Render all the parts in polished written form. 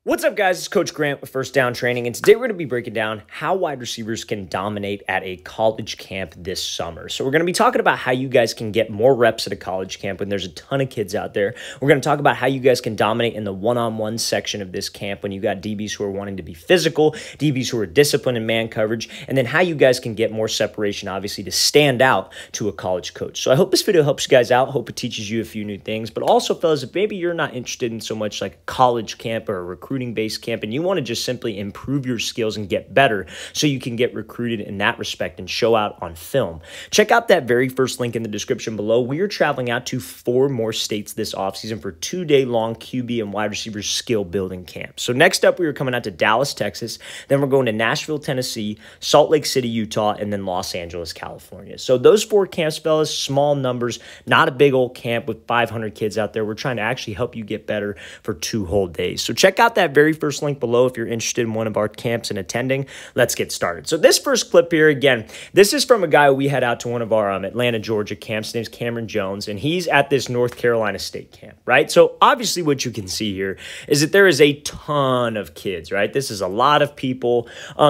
What's up, guys? It's Coach Grant with First Down Training, and today we're going to be breaking down how wide receivers can dominate at a college camp this summer. So we're going to be talking about how you guys can get more reps at a college camp when there's a ton of kids out there. We're going to talk about how you guys can dominate in the one-on-one section of this camp when you got DBs who are wanting to be physical, DBs who are disciplined in man coverage, and then how you guys can get more separation, obviously, to stand out to a college coach. So I hope this video helps you guys out. Hope it teaches you a few new things. But also, fellas, if maybe you're not interested in so much like a college camp or a recruiting-based camp and you want to just simply improve your skills and get better so you can get recruited in that respect and show out on film, check out that very first link in the description below. We are traveling out to 4 more states this offseason for 2-day-long QB and wide receiver skill building camps. So next up, we are coming out to Dallas, Texas. Then we're going to Nashville, Tennessee, Salt Lake City, Utah, and then Los Angeles, California. So those 4 camps, fellas, small numbers, not a big old camp with 500 kids out there. We're trying to actually help you get better for 2 whole days. So check out that very first link below if you're interested in one of our camps and attending. Let's get started. So this first clip here, again, this is from a guy we had out to one of our Atlanta, Georgia camps. His name's Cameron Jones, and he's at this North Carolina State camp, right? So obviously what you can see here is that there is a ton of kids, right? This is a lot of people.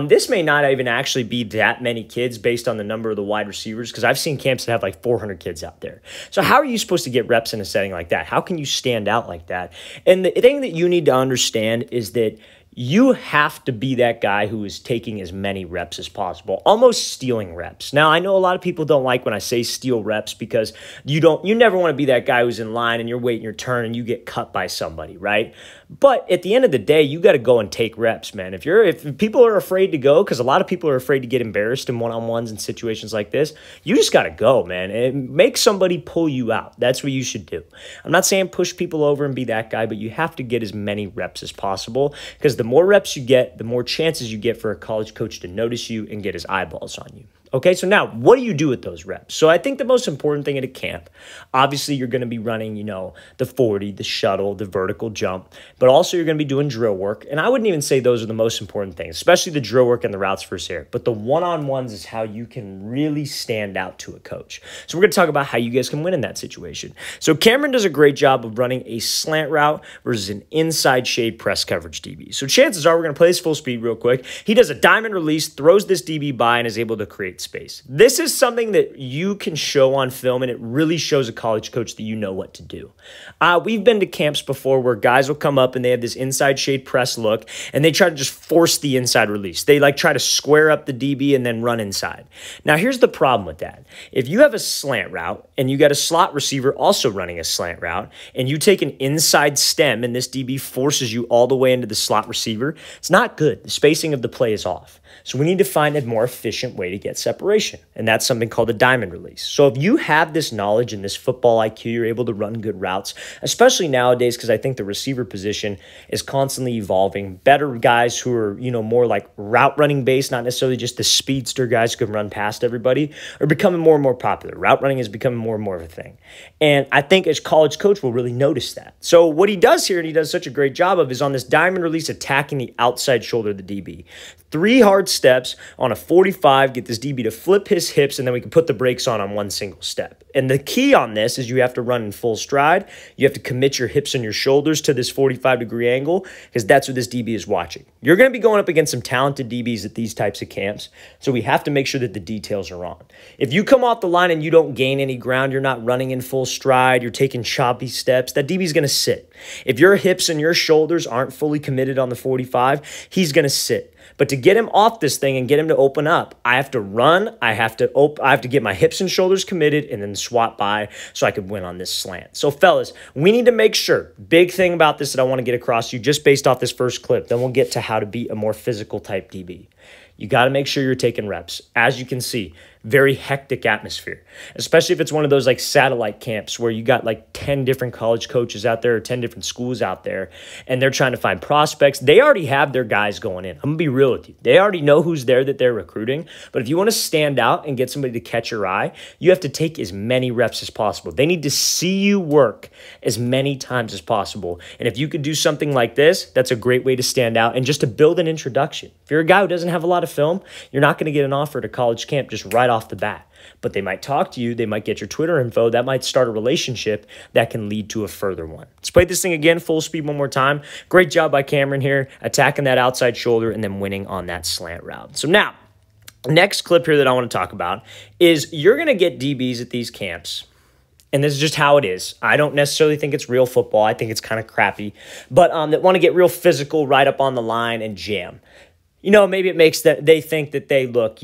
This may not even actually be that many kids based on the number of the wide receivers, because I've seen camps that have like 400 kids out there. So how are you supposed to get reps in a setting like that? How can you stand out like that? And the thing that you need to understand is that you have to be that guy who is taking as many reps as possible, almost stealing reps. Now, I know a lot of people don't like when I say steal reps because you never want to be that guy who's in line and you're waiting your turn and you get cut by somebody, right? But at the end of the day, you got to go and take reps, man. If people are afraid to go, because a lot of people are afraid to get embarrassed in one-on-ones and situations like this, you just got to go, man, and make somebody pull you out. That's what you should do. I'm not saying push people over and be that guy, but you have to get as many reps as possible, because the more reps you get, the more chances you get for a college coach to notice you and get his eyeballs on you. Okay, so now what do you do with those reps? So I think the most important thing at a camp, obviously you're going to be running, the 40, the shuttle, the vertical jump, but also you're going to be doing drill work. And I wouldn't even say those are the most important things, especially the drill work and the routes versus air. But the one-on-ones is how you can really stand out to a coach. So we're going to talk about how you guys can win in that situation. So Cameron does a great job of running a slant route versus an inside shade press coverage DB. So chances are we're going to play this full speed real quick. He does a diamond release, throws this DB by, and is able to create space. This is something that you can show on film, and it really shows a college coach that you know what to do. We've been to camps before where guys will come up and they have this inside shade press look, and they try to just force the inside release. They try to square up the DB and then run inside. Now, here's the problem with that. If you have a slant route and you got a slot receiver also running a slant route, and you take an inside stem and this DB forces you all the way into the slot receiver, it's not good. The spacing of the play is off. So we need to find a more efficient way to get separation, and that's something called a diamond release. So if you have this knowledge and this football IQ, you're able to run good routes, especially nowadays, because I think the receiver position is constantly evolving. Better guys who are, more like route running based, not necessarily just the speedster guys who can run past everybody, are becoming more and more popular. Route running is becoming more and more of a thing. And I think as college coach will really notice that. So what he does here, and he does such a great job of, is on this diamond release attacking the outside shoulder of the DB. 3 hard steps on a 45, get this DB to flip his hips, and then we can put the brakes on one single step. And the key on this is you have to run in full stride. You have to commit your hips and your shoulders to this 45-degree angle, because that's what this DB is watching. You're going to be going up against some talented DBs at these types of camps, so we have to make sure that the details are on. If you come off the line and you don't gain any ground, you're not running in full stride, you're taking choppy steps, that DB is going to sit. If your hips and your shoulders aren't fully committed on the 45, he's going to sit. But to get him off this thing and get him to open up, I have to run, I have to get my hips and shoulders committed and then swap by so I could win on this slant. So fellas, we need to make sure, big thing about this that I want to get across to you just based off this first clip, then we'll get to how to be a more physical type DB. You got to make sure you're taking reps. As you can see, very hectic atmosphere, especially if it's one of those like satellite camps where you got like 10 different college coaches out there or 10 different schools out there, and they're trying to find prospects. They already have their guys going in. I'm going to be real with you. They already know who's there that they're recruiting. But if you want to stand out and get somebody to catch your eye, you have to take as many reps as possible. They need to see you work as many times as possible. And if you could do something like this, that's a great way to stand out and just to build an introduction. If you're a guy who doesn't have a lot of film, you're not going to get an offer at a college camp just right off off the bat. But they might talk to you. They might get your Twitter info. That might start a relationship that can lead to a further one. Let's play this thing again, full speed one more time. Great job by Cameron here, attacking that outside shoulder and then winning on that slant route. So now, next clip here that I want to talk about is you're going to get DBs at these camps. And this is just how it is. I don't necessarily think it's real football. I think it's kind of crappy. But that want to get real physical right up on the line and jam. You know, maybe it makes that they think that they look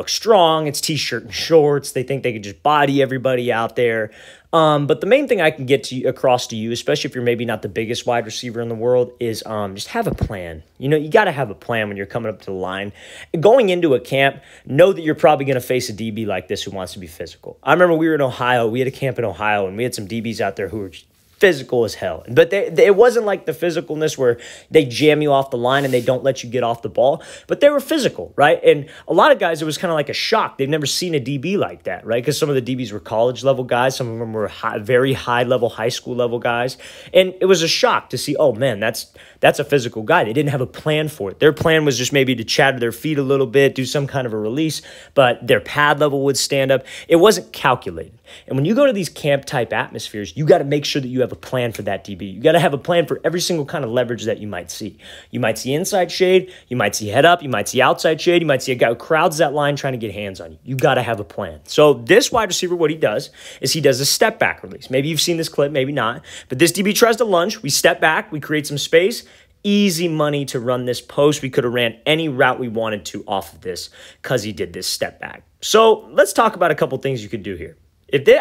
strong. It's t-shirt and shorts. They think they can just body everybody out there. But the main thing I can get across to you, especially if you're maybe not the biggest wide receiver in the world, is just have a plan. You know, you got to have a plan when you're coming up to the line. Going into a camp, know that you're probably going to face a DB like this who wants to be physical. I remember we were in Ohio. We had a camp in Ohio, and we had some DBs out there who were physical as hell. But it wasn't like the physicalness where they jam you off the line and they don't let you get off the ball, but they were physical, right? And a lot of guys, it was kind of like a shock. They've never seen a DB like that, right? Because some of the DBs were college level guys. Some of them were very high level, high school level guys. And it was a shock to see, oh man, that's a physical guy. They didn't have a plan for it. Their plan was just maybe to chatter their feet a little bit, do some kind of a release, but their pad level would stand up. It wasn't calculated. And when you go to these camp type atmospheres, you got to make sure that you have a plan for that DB. You got to have a plan for every single kind of leverage that you might see. You might see inside shade. You might see head up. You might see outside shade. You might see a guy who crowds that line trying to get hands on you. You got to have a plan. So this wide receiver, what he does is he does a step back release. Maybe you've seen this clip, maybe not. But this DB tries to lunge. We step back. We create some space. Easy money to run this post. We could have ran any route we wanted to off of this because he did this step back. So let's talk about a couple things you could do here.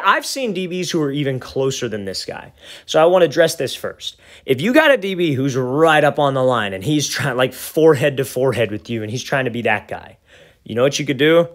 I've seen DBs who are even closer than this guy. So I want to address this first. If you got a DB who's right up on the line and he's trying like forehead to forehead with you and he's trying to be that guy, you know what you could do?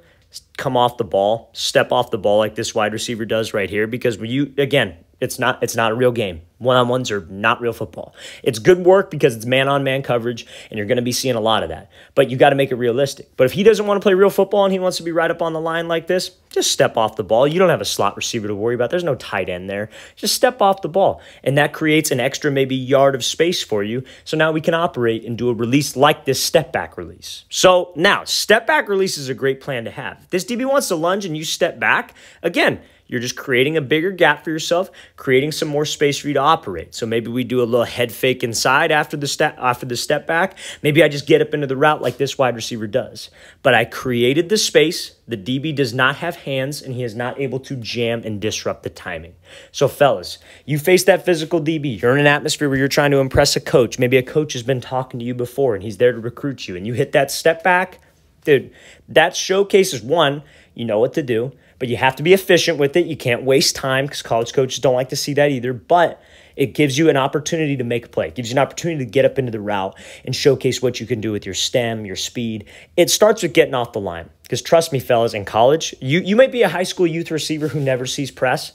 Come off the ball, step off the ball like this wide receiver does right here, because when you, again, it's not a real game. One-on-ones are not real football. It's good work because it's man-on-man coverage, and you're going to be seeing a lot of that. But you got to make it realistic. But if he doesn't want to play real football and he wants to be right up on the line like this, just step off the ball. You don't have a slot receiver to worry about. There's no tight end there. Just step off the ball, and that creates an extra maybe yard of space for you. So now we can operate and do a release like this step-back release. So now, step-back release is a great plan to have. If this DB wants to lunge and you step back, again, you're just creating a bigger gap for yourself, creating some more space for you to operate. So maybe we do a little head fake inside after the step back. Maybe I just get up into the route like this wide receiver does. But I created the space. The DB does not have hands, and he is not able to jam and disrupt the timing. So fellas, you face that physical DB. You're in an atmosphere where you're trying to impress a coach. Maybe a coach has been talking to you before, and he's there to recruit you, and you hit that step back. Dude, that showcases, one, you know what to do. But you have to be efficient with it. You can't waste time because college coaches don't like to see that either. But it gives you an opportunity to make a play. It gives you an opportunity to get up into the route and showcase what you can do with your stem, your speed. It starts with getting off the line. Because trust me, fellas, in college, you might be a high school youth receiver who never sees press.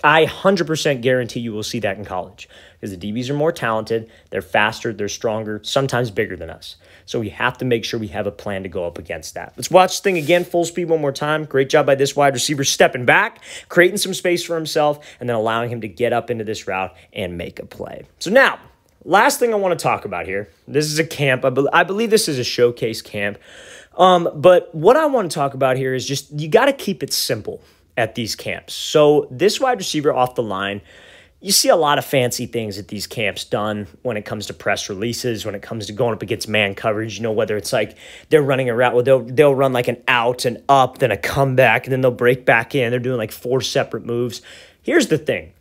I 100% guarantee you will see that in college because the DBs are more talented, they're faster, they're stronger, sometimes bigger than us. So we have to make sure we have a plan to go up against that. Let's watch this thing again, full speed one more time. Great job by this wide receiver stepping back, creating some space for himself, and then allowing him to get up into this route and make a play. So now, last thing I want to talk about here. This is a camp. I believe this is a showcase camp. But what I want to talk about here is just you got to keep it simple at these camps. So this wide receiver off the line, you see a lot of fancy things at these camps done when it comes to press releases, when it comes to going up against man coverage, you know, whether it's like they're running a route, well, they'll run like an out and up, then a comeback, and then they'll break back in. They're doing like 4 separate moves. Here's the thing.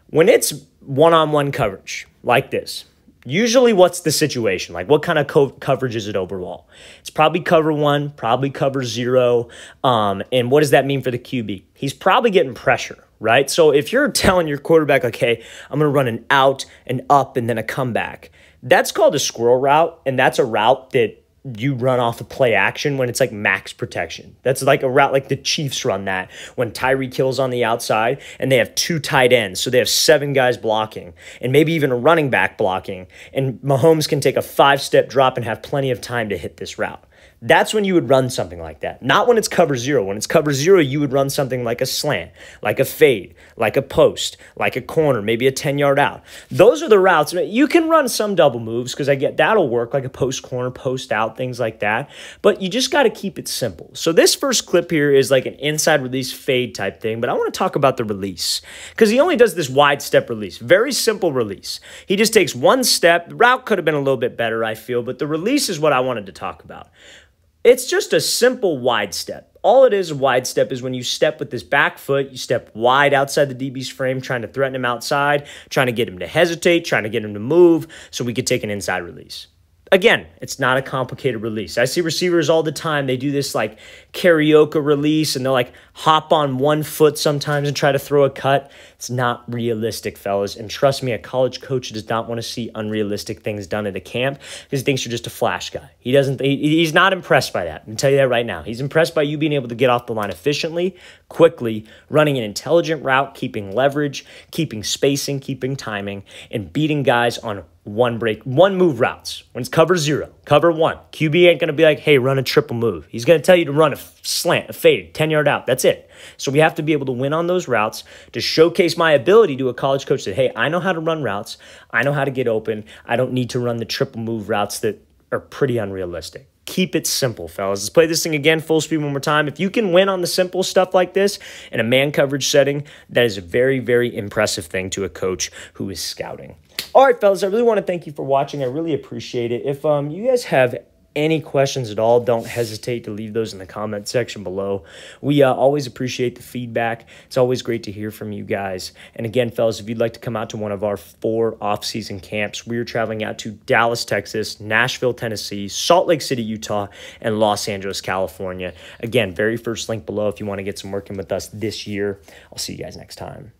When it's one-on-one coverage like this, usually what's the situation? Like what kind of coverage is it overall? It's probably cover 1, probably cover 0. And what does that mean for the QB? He's probably getting pressure, right? So if you're telling your quarterback, like, hey, I'm going to run an out, an up, and then a comeback, that's called a squirrel route. And that's a route that you run off of play action when it's like max protection. That's like a route like the Chiefs run that when Tyreek Hill's on the outside and they have 2 tight ends. So they have 7 guys blocking and maybe even a running back blocking. And Mahomes can take a 5-step drop and have plenty of time to hit this route. That's when you would run something like that. Not when it's cover zero. When it's cover zero, you would run something like a slant, like a fade, like a post, like a corner, maybe a 10-yard out. Those are the routes. You can run some double moves because I get that'll work, like a post corner, post out, things like that. But you just got to keep it simple. So this first clip here is like an inside release fade type thing, but I want to talk about the release because he only does this wide step release. Very simple release. He just takes one step. The route could have been a little bit better, I feel, but the release is what I wanted to talk about. It's just a simple wide step. All it is, a wide step, is when you step with this back foot, you step wide outside the DB's frame, trying to threaten him outside, trying to get him to hesitate, trying to get him to move so we could take an inside release. Again, it's not a complicated release. I see receivers all the time. They do this like karaoke release and they'll like hop on one foot sometimes and try to throw a cut. It's not realistic, fellas. And trust me, a college coach does not want to see unrealistic things done at a camp because he thinks you're just a flash guy. He's not impressed by that. I can tell you that right now. He's impressed by you being able to get off the line efficiently, quickly, running an intelligent route, keeping leverage, keeping spacing, keeping timing, and beating guys on one move routes. When it's cover zero, cover one, QB ain't going to be like, hey, run a triple move. He's going to tell you to run a slant, a fade, 10-yard out. That's it. So we have to be able to win on those routes to showcase my ability to a college coach that, hey, I know how to run routes. I know how to get open. I don't need to run the triple move routes that are pretty unrealistic. Keep it simple, fellas. Let's play this thing again, full speed one more time. If you can win on the simple stuff like this in a man coverage setting, that is a very, very impressive thing to a coach who is scouting. All right, fellas, I really want to thank you for watching. I really appreciate it. If you guys have any questions at all, don't hesitate to leave those in the comment section below. We always appreciate the feedback. It's always great to hear from you guys. And again, fellas, if you'd like to come out to one of our 4 off-season camps, we're traveling out to Dallas, Texas, Nashville, Tennessee, Salt Lake City, Utah, and Los Angeles, California. Again, very first link below if you want to get some working with us this year. I'll see you guys next time.